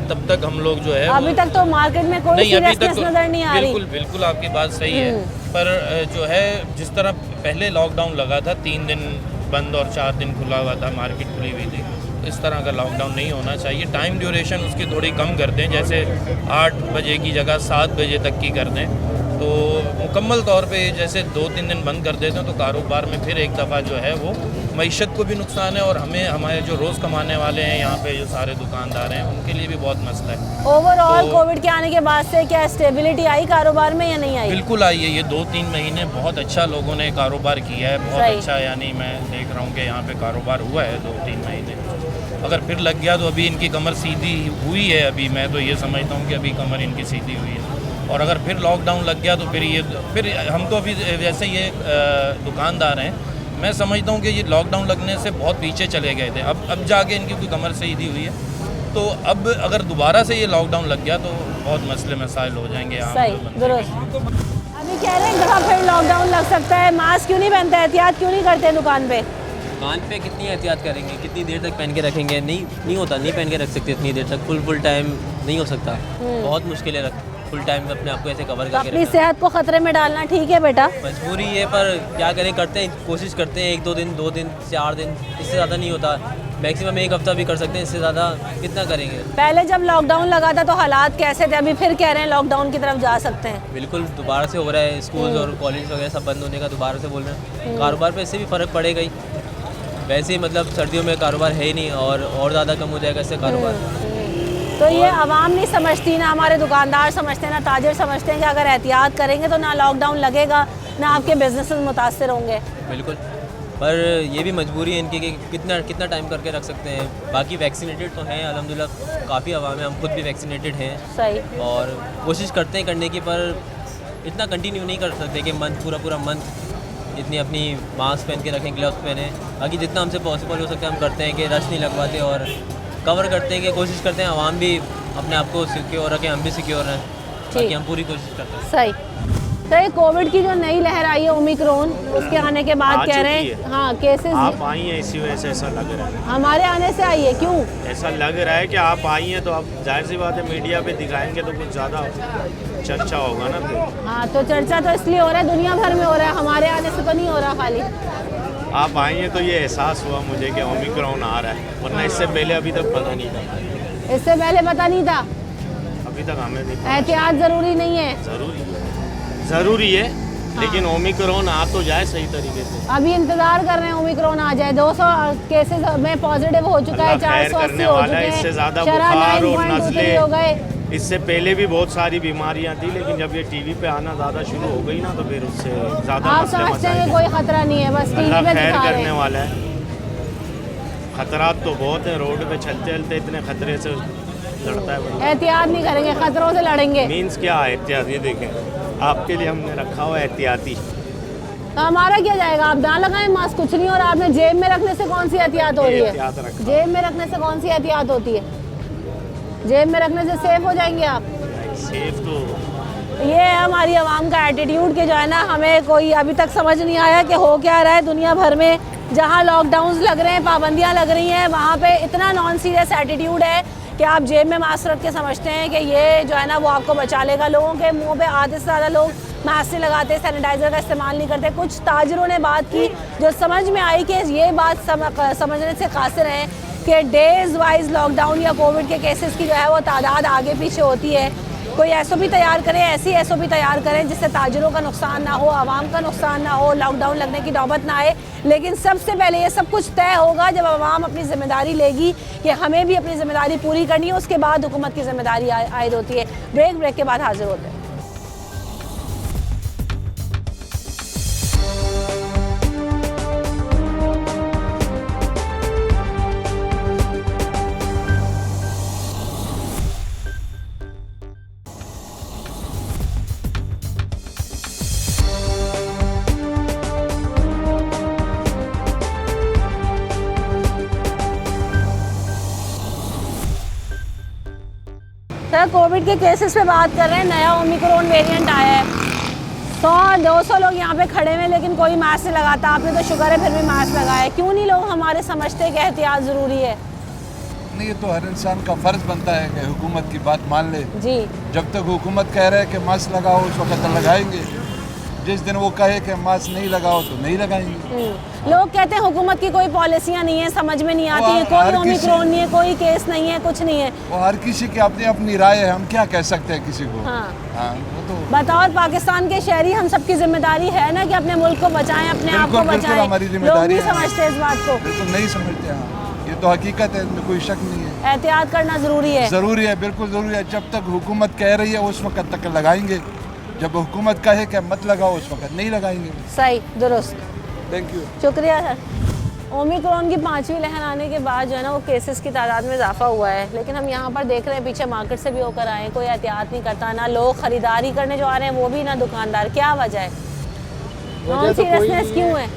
तब तक हम लोग जो है अभी तक तो मार्केट में कोई सीरियसनेस नजर नहीं आ रही। बिल्कुल आपकी बात सही है, पर जो है जिस तरह पहले लॉकडाउन लगा था 3 दिन बंद और 4 दिन खुला हुआ था, मार्केट खुली हुई थी, तो इस तरह का लॉकडाउन नहीं होना चाहिए। टाइम ड्यूरेशन उसकी थोड़ी कम कर दें, जैसे 8 बजे की जगह 7 बजे तक की कर दें, तो मुकम्मल तौर पे जैसे 2-3 दिन बंद कर देते हैं तो कारोबार में फिर एक दफ़ा जो है वो मईशत को भी नुकसान है और हमारे जो रोज़ कमाने वाले हैं यहाँ पे जो सारे दुकानदार हैं उनके लिए भी बहुत मसला है। ओवरऑल कोविड के आने के बाद से क्या स्टेबिलिटी आई कारोबार में या नहीं आई? बिल्कुल आई है। ये 2-3 महीने बहुत अच्छा लोगों ने कारोबार किया है, बहुत अच्छा। यानी मैं देख रहा हूँ कि यहाँ पे कारोबार हुआ है 2-3 महीने। अगर फिर लग गया तो अभी इनकी कमर सीधी हुई है। अभी मैं तो ये समझता हूँ कि अभी कमर इनकी सीधी हुई है, और अगर फिर लॉकडाउन लग गया तो फिर हम तो अभी वैसे ये दुकानदार हैं, मैं समझता हूँ कि ये लॉकडाउन लगने से बहुत पीछे चले गए थे। अब जाके इनकी कोई कमर सीधी हुई है, तो अब अगर दोबारा से ये लॉकडाउन लग गया तो बहुत मसले मसाइल हो जाएंगे। सही, दुरुस्त। अभी कह रहे हैं दफ़ा फिर लॉकडाउन लग सकता है, मास्क क्यों नहीं पहनते, एहतियात क्यों नहीं करते दुकान पे? दुकान पे कितनी एहतियात करेंगे, कितनी देर तक पहन के रखेंगे? नहीं होता, नहीं पहन के रख सकते इतनी देर तक, फुल टाइम नहीं हो सकता, बहुत मुश्किल है फुल टाइम में अपने आप को ऐसे कवर करके अपनी सेहत को खतरे में डालना ठीक है बेटा, मजबूरी है, पर क्या करें, करते हैं, कोशिश करते हैं। 1-2 दिन, 2 दिन, 4 दिन, इससे ज़्यादा नहीं होता। मैक्सिमम 1 हफ्ता भी कर सकते हैं, इससे ज़्यादा कितना करेंगे। पहले जब लॉकडाउन लगा था तो हालात कैसे थे? अभी फिर कह रहे हैं लॉकडाउन की तरफ जा सकते हैं। बिल्कुल दोबारा से हो रहा है, स्कूल और कॉलेज वगैरह सब बंद होने का दोबारा से बोल रहे हैं। कारोबार पर इससे भी फ़र्क पड़ेगा ही, वैसे ही मतलब सर्दियों में कारोबार है ही नहीं और ज़्यादा कम हो जाएगा इससे कारोबार। तो ये आवाम नहीं समझती, ना हमारे दुकानदार समझते हैं, ना ताजिर समझते हैं कि अगर एहतियात करेंगे तो ना लॉकडाउन लगेगा, ना आपके बिजनेस मुतासर होंगे। बिल्कुल, पर ये भी मजबूरी है इनकी कि कितना टाइम करके रख सकते हैं। बाकी वैक्सीनेटेड तो हैं अल्हम्दुलिल्लाह, काफ़ी आवाम है, हम खुद भी वैक्सीनेटेड हैं। सही। और कोशिश करते हैं करने की, पर इतना कंटिन्यू नहीं कर सकते कि पूरा मंथ इतनी अपनी मास्क पहन के रखें, ग्लव्स पहने। बाकी जितना हमसे पॉसिबल हो सकता है हम करते हैं कि रश नहीं लगवाते और कवर करते हैं, कि कोशिश करते हैं आवाम भी अपने आप को सिक्योर रखें, हम भी सिक्योर रहें, बाकी हम पूरी कोशिश करते हैं। सही। तो ये कोविड की जो नई लहर आई है ओमिक्रॉन, उसके आने के बाद कह रहे हैं हाँ केसेस आप आई हैं, इसी वजह से ऐसा लग रहा है। हमारे आने से आई है, क्यों ऐसा लग रहा है कि आप आई हैं तो आप जाहिर सी बात है मीडिया पे दिखाएंगे तो कुछ ज़्यादा चर्चा होगा ना। फिर हाँ, तो चर्चा तो इसलिए हो रहा है, दुनिया भर में हो रहा है, हमारे आने से तो नहीं हो रहा खाली। आप आई हैं तो ये एहसास हुआ मुझे कि ओमिक्रॉन आ रहा है, वरना इससे पहले अभी तक पता नहीं था। इससे पहले पता नहीं था? अभी तक हमें नहीं पता। एहतियात ज़रूरी नहीं है? ज़रूरी है लेकिन ओमिक्रॉन आ तो जाए सही तरीके से। अभी इंतजार कर रहे हैं ओमिक्रॉन आ जाए। 200 केसेस में पॉजिटिव हो चुका है, 480 हो चुके हैं, इससे ज़्यादा शरह बुखार और 9.23 हो गए। इससे पहले भी बहुत सारी बीमारियां थी लेकिन जब ये टीवी पे आना ज़्यादा शुरू हो गई ना तो फिर उससे ज़्यादा आप समझते हैं कि कोई खतरा नहीं है, बस टीवी अल्लाह पे खैर दिखा रहे करने हैं। वाला है। खतरात तो बहुत है, रोड पे चलते चलते इतने खतरे से लड़ता है बंदा। एहतियात नहीं करेंगे, खतरों से लड़ेंगे। मीन्स क्या है एहतियात? ये देखें आपके लिए हमने रखा हुआ है एहतियाती। तो हमारा क्या जाएगा? आप ना लगाएं मास्क, कुछ नहीं। और आपने जेब में रखने से कौन सी एहतियात हो रही है? जेब में रखने से कौन सी एहतियात होती है? जेब में रखने से सेफ हो जाएंगे आप? सेफ तो ये है हमारी आवाम का एटीट्यूड कि जो है ना, हमें कोई अभी तक समझ नहीं आया कि हो क्या रहा है दुनिया भर में। जहाँ लॉकडाउन लग रहे हैं, पाबंदियाँ लग रही हैं, वहाँ पे इतना नॉन सीरियस एटीट्यूड है कि आप जेब में मास्क रख के समझते हैं कि ये जो है ना वो आपको बचा लेगा। लोगों के मुंह पे आधे से ज़्यादा लोग मास्क नहीं लगाते, सैनिटाइज़र का इस्तेमाल नहीं करते। कुछ ताजरों ने बात की जो समझ में आई कि ये बात समझने से कासिर हैं कि डेज वाइज लॉकडाउन या कोविड के केसेस की जो है वो तादाद आगे पीछे होती है। कोई एसओपी तैयार करें, ऐसी एसओपी तैयार करें जिससे ताजरों का नुकसान ना हो, आवाम का नुकसान ना हो, लॉकडाउन लगने की नौबत ना आए। लेकिन सबसे पहले ये सब कुछ तय होगा जब आवाम अपनी जिम्मेदारी लेगी कि हमें भी अपनी जिम्मेदारी पूरी करनी है। उसके बाद हुकूमत की जिम्मेदारी आयद होती है। ब्रेक के बाद हाजिर होते हैं। सर, कोविड के केसेस पे बात कर रहे हैं। नया ओमिक्रॉन वेरिएंट आया है। 100-200 लोग यहाँ पे खड़े हैं लेकिन कोई मास्क नहीं लगाता। आपने तो शुक्र है फिर भी मास्क लगाया। क्यों नहीं लोग हमारे समझते कि एहतियात ज़रूरी है? नहीं, ये तो हर इंसान का फ़र्ज़ बनता है कि हुकूमत की बात मान ले। जी, जब तक हुकूमत कह रहे हैं कि मास्क लगाओ उस वक्त लगाएंगे। जिस दिन वो कहे कि मास्क नहीं लगाओ तो नहीं लगाएंगे। लोग कहते हैं हुकूमत की कोई पॉलिसियाँ नहीं है, समझ में नहीं आती है, कोई ओमिक्रॉन नहीं है, कोई केस नहीं है, कुछ नहीं है। वो हर किसी की अपनी अपनी राय है, हम क्या कह सकते हैं किसी को। हाँ। वो तो बतौर पाकिस्तान के शहरी हम सबकी जिम्मेदारी है ना कि अपने मुल्क को बचाएं, अपने आप को बचाएं। हमारी लोग जिम्मेदारी नहीं है। समझते इस बात को। बिल्कुल नहीं समझते। हाँ, ये तो हकीकत है, इसमें कोई शक नहीं है। एहतियात करना ज़रूरी है। ज़रूरी है, बिल्कुल ज़रूरी है। जब तक हुकूमत कह रही है उस वक्त तक लगाएंगे। जब हुकूमत कहे कि मत लगाओ उस वक्त नहीं लगाएंगे। सही, दुरुस्त। थैंक यू, शुक्रिया सर। ओमिक्रॉन की 5वीं लहर आने के बाद जो है ना वो केसेस की तादाद में इजाफा हुआ है। लेकिन हम यहाँ पर देख रहे हैं पीछे मार्केट से भी होकर आए, कोई एहतियात नहीं करता। ना लोग ख़रीदारी करने जो आ रहे हैं वो भी, ना दुकानदार। क्या वजह है? नॉन सीरियसनेस क्यों है?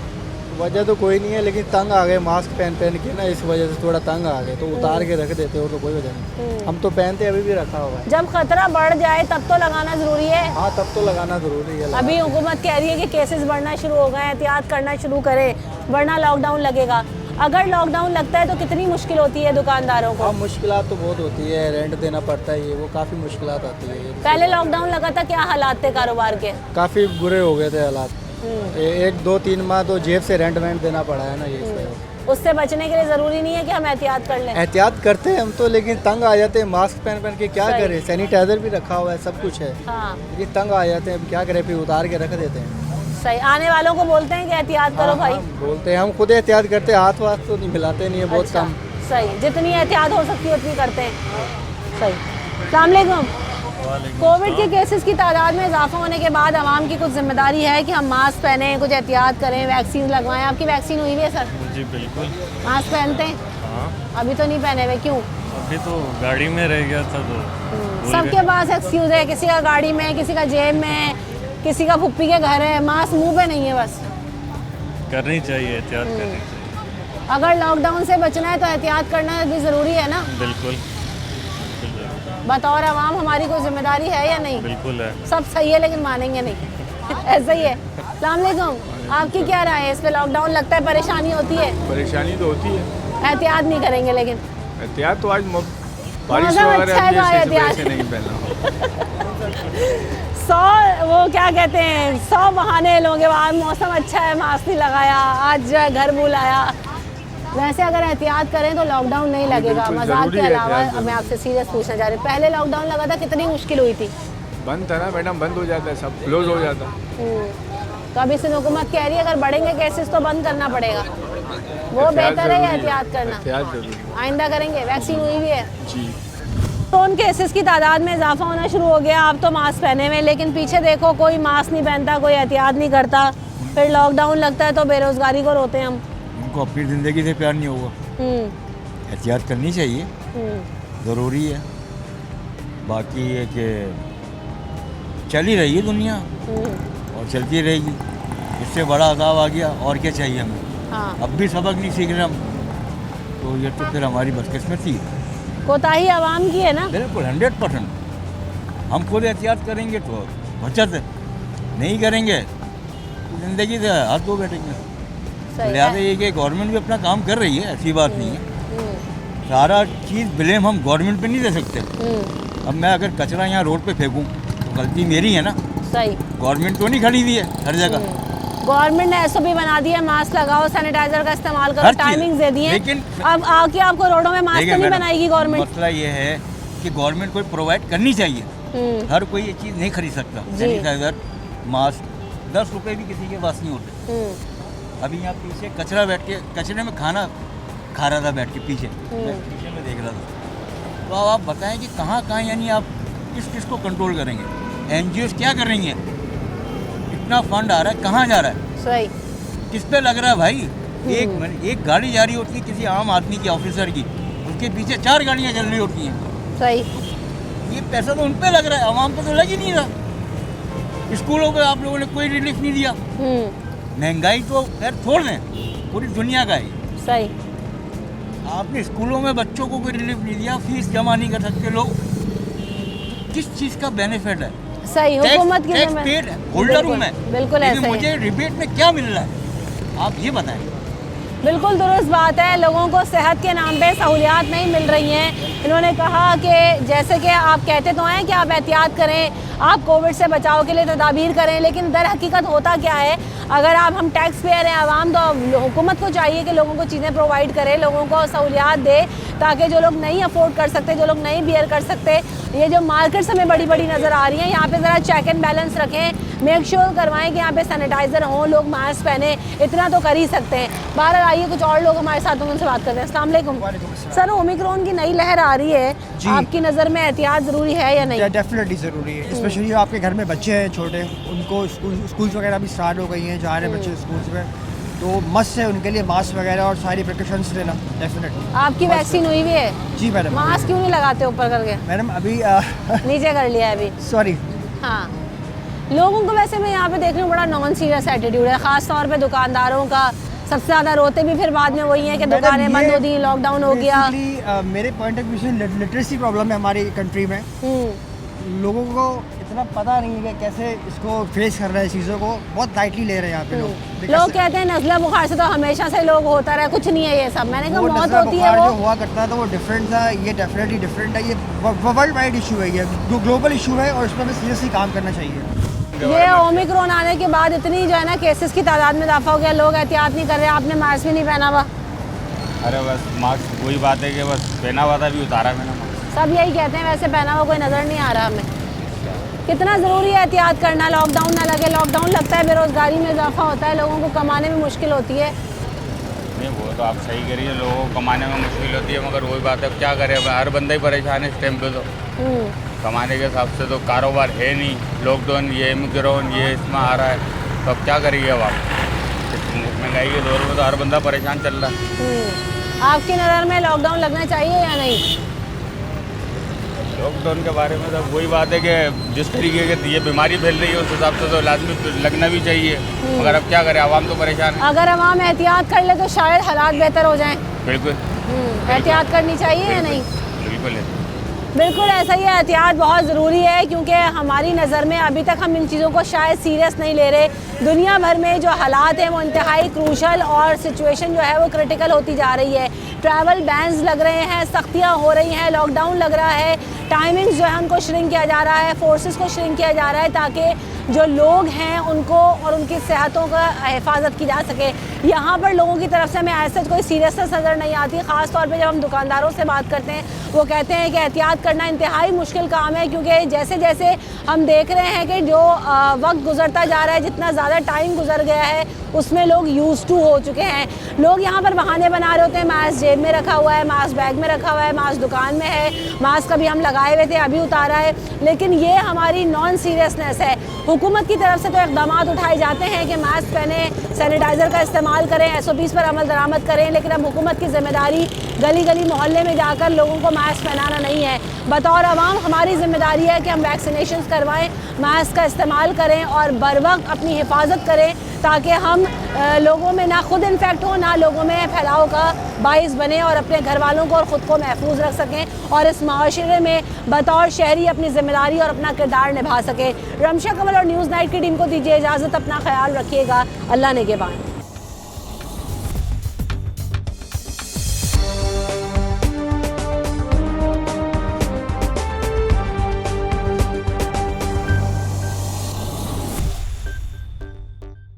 वजह तो कोई नहीं है लेकिन तंग आ गए मास्क पहन के ना, इस वजह से थोड़ा तंग आ गए तो उतार के रख देते हो तो कोई वजह नहीं। हम तो पहनते अभी भी रखा हुआ है। जब खतरा बढ़ जाए तब तो लगाना ज़रूरी है। हाँ, तब तो लगाना ज़रूरी है। अभी हुकूमत कह रही है कि केसेस बढ़ना शुरू हो गए, एहतियात करना शुरू करें वरना लॉकडाउन लगेगा। अगर लॉकडाउन लगता है तो कितनी मुश्किल होती है दुकानदारों को? हाँ, मुश्किलात तो बहुत होती है, रेंट देना पड़ता है, ये वो काफ़ी मुश्किलात आती है। पहले लॉकडाउन लगा था, क्या हालात थे कारोबार के? काफ़ी बुरे हो गए थे हालात। 1-2-3 माह तो जेब से रेंट देना पड़ा है ना। ये उससे बचने के लिए ज़रूरी नहीं है कि हम एहतियात कर लें? एहतियात करते हैं हम तो, लेकिन तंग आ जाते हैं। मास्क पहन के क्या करें, सैनिटाइजर भी रखा हुआ है, सब कुछ है। हाँ, लेकिन तंग आ जाते हैं, क्या करें, फिर उतार के रख देते हैं। सही। आने वालों को बोलते हैं कि एहतियात करो भाई? बोलते हैं, हम खुद एहतियात करते हैं, हाथ वाथ तो नहीं मिलाते नहीं है, बहुत कम। सही, जितनी एहतियात हो सकती है उतनी करते हैं। सही। अस्सलाम वालेकुम। कोविड के केसेस की तादाद में इजाफा होने के बाद आवाम की कुछ जिम्मेदारी है कि हम मास्क पहने, कुछ एहतियात करें, वैक्सीन लगवाएं। आपकी वैक्सीन हुई हुई है सर? जी बिल्कुल। मास्क पहनते हैं? हाँ। अभी तो नहीं पहने हुए, क्यों? अभी तो गाड़ी में रह गया था तो सबके पास एक्सक्यूज़ है, किसी का गाड़ी में, किसी का जेब में, किसी का फुप्पी के घर है, मास्क मुंह पे नहीं है। बस करनी चाहिए, एहतियात करनी चाहिए। अगर लॉकडाउन से बचना है तो एहतियात करना भी ज़रूरी है ना? बिल्कुल। बतौर आवाम हमारी कोई जिम्मेदारी है या नहीं? बिल्कुल है। सब सही है लेकिन मानेंगे नहीं। ऐसा ही है। अस्सलाम वालेकुम। आपकी क्या राय है इस पे? लॉकडाउन लगता है, परेशानी होती है? परेशानी तो होती है। एहतियात नहीं करेंगे लेकिन? एहतियात तो आज बारिश अच्छा वगैरह नहीं पहना। 100 वो क्या कहते हैं, 100 बहाने लोगे। आज मौसम अच्छा है, मास्क नहीं लगाया, आज जो है घर बुलाया। वैसे अगर एहतियात करें तो लॉकडाउन नहीं लगेगा। मजाक के अलावा मैं आपसे सीरियस पूछना चाह रही हूँ, पहले लॉकडाउन लगा था कितनी मुश्किल हुई थी? बंद था ना मैडम, बंद हो जाता है, सब क्लोज हो जाता। तो अभी से हुकूमत कह रही है अगर बढ़ेंगे केसेस तो बंद करना पड़ेगा, वो बेहतर है या एहतियात करना? एहतियात जरूरी, आइंदा करेंगे। वैक्सीन हुई भी है जी। कोरोना केसेस की तादाद में इजाफा होना शुरू हो गया। आप तो मास्क पहने हुए, लेकिन पीछे देखो कोई मास्क नहीं पहनता, कोई एहतियात नहीं करता, फिर लॉकडाउन लगता है तो बेरोजगारी को रोते हैं हम। उनको अपनी ज़िंदगी से प्यार नहीं होगा, एहतियात करनी चाहिए, ज़रूरी है। बाकी ये कि चल ही रही है दुनिया और चलती रहेगी, इससे बड़ा अदाब आ गया और क्या चाहिए हमें। हाँ। अब भी सबक नहीं सीख रहे हम, तो ये तो फिर हमारी बदकिस्मती है। कोताही आवाम की है ना? बिल्कुल 100%। हम खुद एहतियात करेंगे तो बचत है, नहीं करेंगे तो ज़िंदगी से हाथ धो बैठेंगे। लिहाजा ये कि गवर्नमेंट भी अपना काम कर रही है, ऐसी बात नहीं है। सारा चीज़ ब्लेम हम गवर्नमेंट पे नहीं दे सकते। अब मैं अगर कचरा यहाँ रोड पे फेंकूँ तो गलती मेरी है ना। सही। गवर्नमेंट तो नहीं खड़ी हुई है हर जगह। गवर्नमेंट ने एसओपी बना दी है, मास्क लगाओ, सैनिटाइजर का इस्तेमाल करो, टाइमिंग दे दी है, लेकिन अब आके आपको रोडों में मास्क नहीं बनाएगी गवर्नमेंट। मसला ये है कि गवर्नमेंट को प्रोवाइड करनी चाहिए। हर कोई ये चीज़ नहीं खरीद सकता। सैनिटाइजर, मास्क 10 रुपये भी किसी के पास नहीं होते। अभी यहाँ पीछे कचरा बैठ के, कचरे में खाना खा रहा था बैठ के पीछे, मैं पीछे में देख रहा था। तो अब आप बताएं कि कहाँ कहाँ यानी आप किस को कंट्रोल करेंगे? एनजीओ क्या कर रही हैं? इतना फंड आ रहा है, कहाँ जा रहा है? सही। किस पे लग रहा है भाई? एक गाड़ी जा रही होती है किसी आम आदमी की, ऑफिसर की, उसके पीछे 4 गाड़ियाँ चल रही होती हैं। सही। ये पैसा तो उन पे लग रहा है, आवाम पे तो लग ही नहीं रहा। स्कूलों पे आप लोगों ने कोई रिलीफ नहीं दिया। महंगाई तो खैर छोड़ दें, पूरी दुनिया का है। सही। आपने स्कूलों में बच्चों को कोई रिलीफ नहीं दिया, फीस जमा नहीं कर सकते लोग, किस चीज़ का बेनिफिट है? सही। हुकूमत की टैक्स पेड होल्डर हूँ मैं, बिल्कुल ऐसे मुझे रिबेट में क्या मिल रहा है आप ये बताएं। बिल्कुल दुरुस्त बात है, लोगों को सेहत के नाम पे सहूलियात नहीं मिल रही हैं। इन्होंने कहा कि जैसे कि आप कहते तो हैं कि आप एहतियात करें, आप कोविड से बचाव के लिए तदाबीर करें, लेकिन दर हकीकत होता क्या है? अगर हम टैक्स पेयर हैं आवाम, तो हुकूमत को चाहिए कि लोगों को चीज़ें प्रोवाइड करे, लोगों को सहूलियात दे, ताकि जो लोग नहीं अफोर्ड कर सकते, जो लोग नहीं बियर कर सकते, ये जो मार्केट्स हमें बड़ी बड़ी नज़र आ रही हैं, यहाँ पे ज़रा चेक एंड बैलेंस रखें, मेक श्योर करवाएं कि यहाँ पे सैनिटाइज़र हों, लोग मास्क पहने, इतना तो कर ही सकते हैं। बाहर आइए, कुछ और लोग हमारे साथ होंगे, उनसे बात करते हैं। अस्सलाम वालेकुम सर, ओमिक्रॉन की नई लहर आ रही है, आपकी नज़र में एहतियात ज़रूरी है या नहीं? डेफिनेटली ज़रूरी है, स्पेशली आपके घर में बच्चे हैं छोटे, उनको स्कूल्स वगैरह भी स्टार्ट हो गई हैं, जा रहे हैं बच्चे स्कूल्स में, तो मस्ट है उनके लिए मास्क वगैरह और सारी प्रिकॉशंस लेना डेफिनेटली। आपकी वैक्सीन हुई भी है? जी मैडम। मास्क क्यों नहीं लगाते ऊपर करके? मैडम अभी नीचे कर लिया है अभी। सॉरी। हाँ, लोगों को वैसे मैं यहाँ पे देख रही हूँ बड़ा नॉन सीरियस एटीट्यूड है, ख़ास तौर पे दुकानदारों का। सबसे ज़्यादा रोते भी फिर बाद में वही है कि दुकानें बंद हो दी, लॉकडाउन हो गया। मेरे पॉइंट ऑफ व्यू से लिटरेसी प्रॉब्लम है हमारी कंट्री में। लोगों को इतना पता नहीं है कि कैसे इसको फेस कर रहे हैं, चीज़ों को बहुत लाइटली ले रहे हैं यहाँ पे लोग। लोग कहते हैं नज़ला बुखार से तो हमेशा से लोग होता रहा, कुछ नहीं है ये सब। मैंने कहा मौत होती है, वो जो हुआ करता था वो डिफरेंट था, ये डेफिनेटली डिफरेंट है, ये वर्ल्ड वाइड इशू है, ये ग्लोबल इशू है और इस पर हमें सीरियसली काम करना चाहिए। ये ओमिक्रॉन आने के बाद इतनी जो है ना केसेस की तादाद में इजाफा हो गया, लोग एहतियात नहीं कर रहे। आपने मास्क भी नहीं पहना हुआ? अरे बस मास्क वही बात है कि बस पहना हुआ था, भी उतारा मैंने मास्क। सब यही कहते हैं, वैसे पहना हुआ कोई नज़र नहीं आ रहा हमें। कितना ज़रूरी है एहतियात करना, लॉकडाउन ना लगे। लॉकडाउन लगता है बेरोज़गारी में इजाफा होता है, लोगों को कमाने में मुश्किल होती है। नहीं वो तो आप सही करिए, लोगों को कमाने में मुश्किल होती है, मगर वही बात है क्या करें, हर बंदा ही परेशान है इस टाइम पे। तो कमाने के हिसाब से तो कारोबार है नहीं, लॉकडाउन ये ओमिक्रॉन ये इसमें आ रहा है, तो अब क्या करिए। अब आप महंगाई के दौर में तो हर बंदा परेशान चल रहा है। आपकी नज़र में लॉकडाउन लगना चाहिए या नहीं? लॉकडाउन के बारे में तो वही बात है कि जिस तरीके की ये बीमारी फैल रही है उस हिसाब से तो लाजमी लगना भी चाहिए, मगर अब क्या करें, आवाम तो परेशान है। अगर आवाम एहतियात कर ले तो शायद हालात बेहतर हो जाएं। बिल्कुल एहतियात करनी चाहिए या नहीं? बिल्कुल है। बिल्कुल ऐसा ही है, एहतियात बहुत ज़रूरी है क्योंकि हमारी नज़र में अभी तक हम इन चीज़ों को शायद सीरियस नहीं ले रहे। दुनिया भर में जो हालात हैं वो इंतहाई क्रूशल और सिचुएशन जो है वो क्रिटिकल होती जा रही है। ट्रैवल बैन्स लग रहे हैं, सख्तियाँ हो रही हैं, लॉकडाउन लग रहा है, टाइमिंग्स जो है उनको श्रिंक किया जा रहा है, फोर्सेस को श्रिंक किया जा रहा है ताकि जो लोग हैं उनको और उनकी सेहतों का हिफाजत की जा सके। यहाँ पर लोगों की तरफ से हमें ऐसा कोई सीरियसनेस नज़र नहीं आती। ख़ास तौर पे जब हम दुकानदारों से बात करते हैं वो कहते हैं कि एहतियात करना इंतहाई मुश्किल काम है क्योंकि जैसे जैसे हम देख रहे हैं कि जो वक्त गुजरता जा रहा है, जितना ज़्यादा टाइम गुजर गया है उसमें लोग यूज़ टू हो चुके हैं। लोग यहाँ पर बहाने बना रहे होते हैं, मास्क जेब में रखा हुआ है, मास्क बैग में रखा हुआ है, मास्क दुकान में है, मास्क अभी हम लगाए हुए थे अभी उतारा है, लेकिन ये हमारी नॉन सीरियसनेस है। हुकूमत की तरफ से तो इक़दाम उठाए जाते हैं कि मास्क पहने, सैनिटाइज़र का इस्तेमाल करें, SOPs पर अमल दरामद करें, लेकिन अब हुकूमत की ज़िम्मेदारी गली गली मोहल्ले में जाकर लोगों को मास्क पहनाना नहीं है। बतौर आवाम हमारी ज़िम्मेदारी है कि हम वैक्सीनेशन करवाएं, मास्क का इस्तेमाल करें और बर वक्त अपनी हिफाजत करें ताकि हम लोगों में ना खुद इन्फेक्ट हो, ना लोगों में फैलाव का बाइस बने और अपने घर वालों को और ख़ुद को महफूज रख सकें और इस माशरे में बतौर शहरी अपनी ज़िम्मेदारी और अपना किरदार निभा सकें। रमशा कमल और न्यूज़ नाइट की टीम को दीजिए इजाज़त, अपना ख्याल रखिएगा। अल्लाह ने के बाद।